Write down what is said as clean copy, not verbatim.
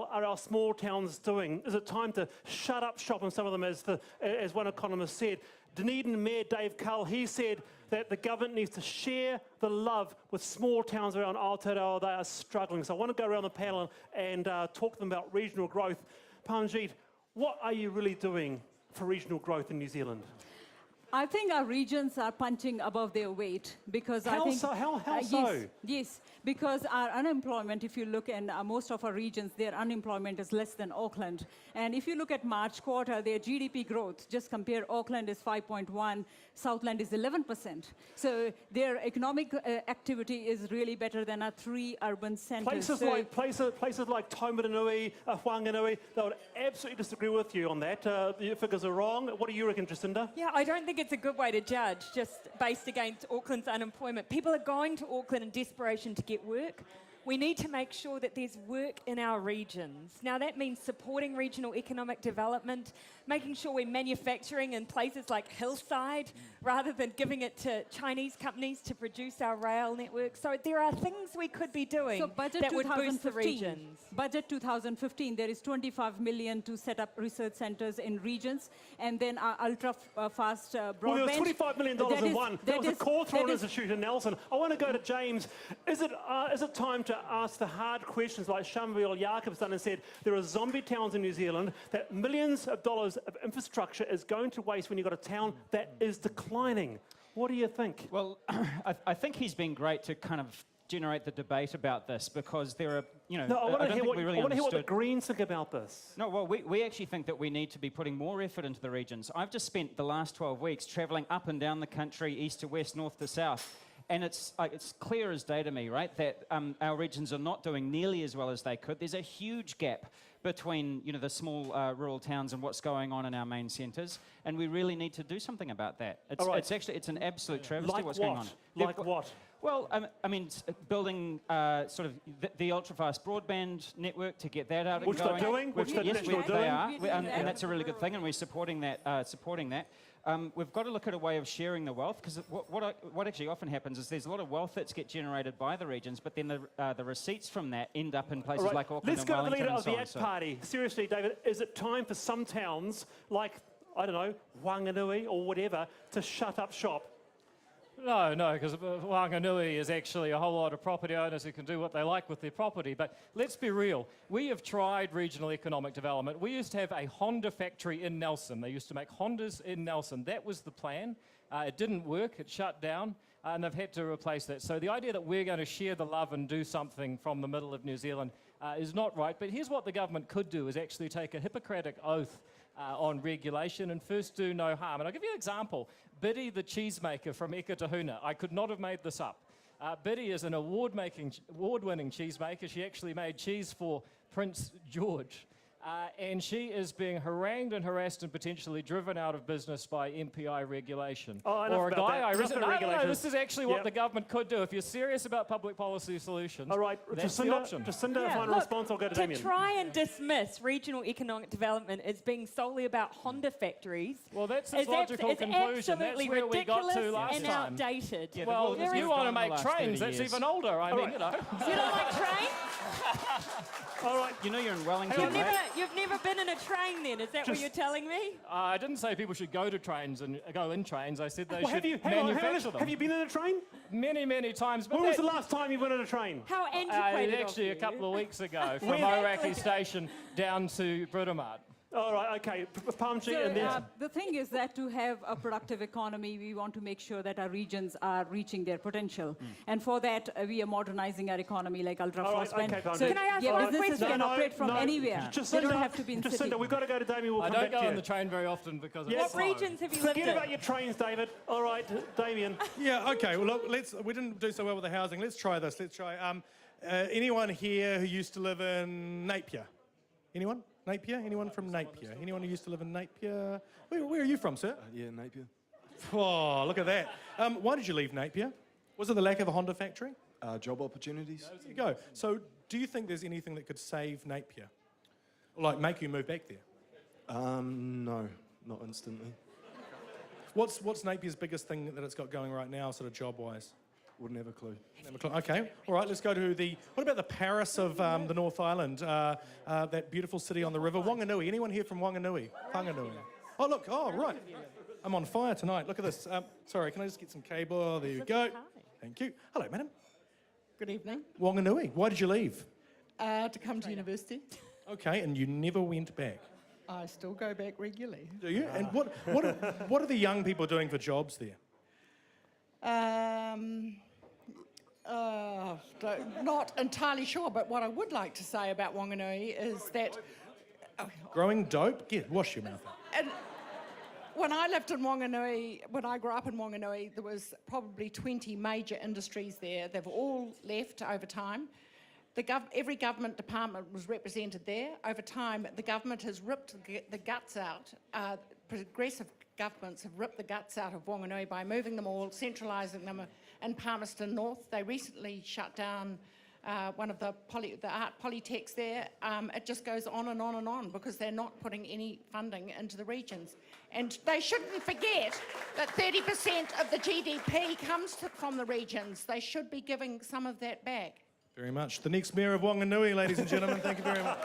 what are our small towns doing? Is it time to shut up shop on some of them, as one economist said? Dunedin Mayor Dave Cull, he said that the government needs to share the love with small towns around Aotearoa. They are struggling. So I want to go around the panel and talk to them about regional growth. Panjit, what are you really doing for regional growth in New Zealand? I think our regions are punching above their weight because How I think... so? How so? Yes, because our unemployment, if you look in most of our regions, their unemployment is less than Auckland. And if you look at March quarter, their GDP growth, just compare Auckland is 5.1, Southland is 11%. So their economic activity is really better than our 3 urban centres. Places like Taumaranui, Whanganui, they would absolutely disagree with you on that. Your figures are wrong. What do you reckon, Jacinda? Yeah, I don't think it's a good way to judge, just based against Auckland's unemployment. People are going to Auckland in desperation to get work. We need to make sure that there's work in our regions. Now, that means supporting regional economic development, making sure we're manufacturing in places like Hillside, rather than giving it to Chinese companies to produce our rail network. So there are things we could be doing that would boost the regions. Budget 2015, there is 25 million to set up research centres in regions, and then our ultra-fast broadband. Well, there was $25 million in one. That was a Cawthorne Institute in Nelson. I want to go to James. Is it time to ask the hard questions like Shambil Jacob's done and said there are zombie towns in New Zealand that millions of dollars of infrastructure is going to waste when you've got a town that is declining? What do you think? Well, I think he's been great to kind of generate the debate about this because there are, you know, no, I want to hear what the Greens think about this. No, well, we actually think that we need to be putting more effort into the regions. I've just spent the last 12 weeks travelling up and down the country, east to west, north to south. And it's clear as day to me, right, that our regions are not doing nearly as well as they could. There's a huge gap between, you know, the small rural towns and what's going on in our main centres, and we really need to do something about that. It's an absolute travesty what's going on. Like what? Well, I mean, building sort of the ultra-fast broadband network to get that out and going. Which they're doing. They are, and that's a really good thing, and we're supporting that. We've got to look at a way of sharing the wealth, because what actually often happens is there's a lot of wealth that gets generated by the regions, but then the receipts from that end up in places like Auckland and Wellington. Let's go to the leader of the ACT Party. Seriously, David, is it time for some towns like, I don't know, Whanganui or whatever, to shut up shop? No, because Whanganui is actually a whole lot of property owners who can do what they like with their property. But let's be real. We have tried regional economic development. We used to have a Honda factory in Nelson. They used to make Hondas in Nelson. That was the plan. It didn't work. It shut down, and they've had to replace that. So the idea that we're going to share the love and do something from the middle of New Zealand is not right. But here's what the government could do, is actually take a Hippocratic oath on regulation and first do no harm. And I'll give you an example. Biddy, the cheesemaker from Ekatahuna. I could not have made this up. Biddy is an award-winning cheesemaker. She actually made cheese for Prince George. And she is being harangued and harassed and potentially driven out of business by MPI regulation. Or a guy. No, this is actually what the government could do. If you're serious about public policy solutions, all right, that's the option. Jacinda, final response, I'll go to Damien. To try and dismiss regional economic development as being solely about Honda factories, well, that's its logical conclusion. That's where we got to last and time. Outdated. Yeah, well, if you want to make trains, that's even older. I mean, you know. You don't like trains? All right. You know you're in Wellington, right? You've never been in a train then, is that what you're telling me? I didn't say people should go to trains and go in trains. I said they should manufacture them. Have you been in a train? Many, many times. But when was the last time you went in a train? How antiquated actually, a couple of weeks ago, from Oaki Station down to Britomart. All right, okay. Palmchi and then... The thing is that to have a productive economy, we want to make sure that our regions are reaching their potential. And for that, we are modernizing our economy like ultra-fast. So can I ask one businesses can operate from anywhere. They don't have to be in the city. We've got to go to Damien. We'll I don't go on the train very often because it's slow. What regions have you lived in? Forget about your trains, David. All right, Damien. Yeah, okay. Well, look, we didn't do so well with the housing. Let's try this. Let's try... anyone here who used to live in Napier? Anyone? Napier? Anyone from Napier? Anyone who used to live in Napier? Where are you from, sir? Yeah, Napier. Oh, look at that. Why did you leave Napier? Was it the lack of a Honda factory? Job opportunities. There you go. So do you think there's anything that could save Napier? Like make you move back there? No, not instantly. What's Napier's biggest thing that it's got going right now, sort of job-wise? Wouldn't have a clue. Okay, all right, let's go to what about the Paris of the North Island, that beautiful city on the river, Wanganui. Anyone here from Wanganui? Whanganui. Oh, look, right. I'm on fire tonight. Look at this. Sorry, can I just get some cable? Oh, there you go. Thank you. Hello, madam. Good evening. Wanganui. Why did you leave? To come to university. Okay, and you never went back. I still go back regularly. Do you? And what are the young people doing for jobs there? Not entirely sure, but what I would like to say about Wanganui is that Growing dope? Get wash your mouth out. and when I lived in Wanganui, when I grew up in Wanganui, there was probably 20 major industries there. They've all left over time. Every government department was represented there. Over time, the government has ripped the guts out. Progressive governments have ripped the guts out of Wanganui by moving them all, centralising them in Palmerston North. They recently shut down one of the art polytechs there. It just goes on and on and on because they're not putting any funding into the regions. And they shouldn't forget that 30% of the GDP comes from the regions. They should be giving some of that back. Very much. The next mayor of Wanganui, ladies and gentlemen. Thank you very much.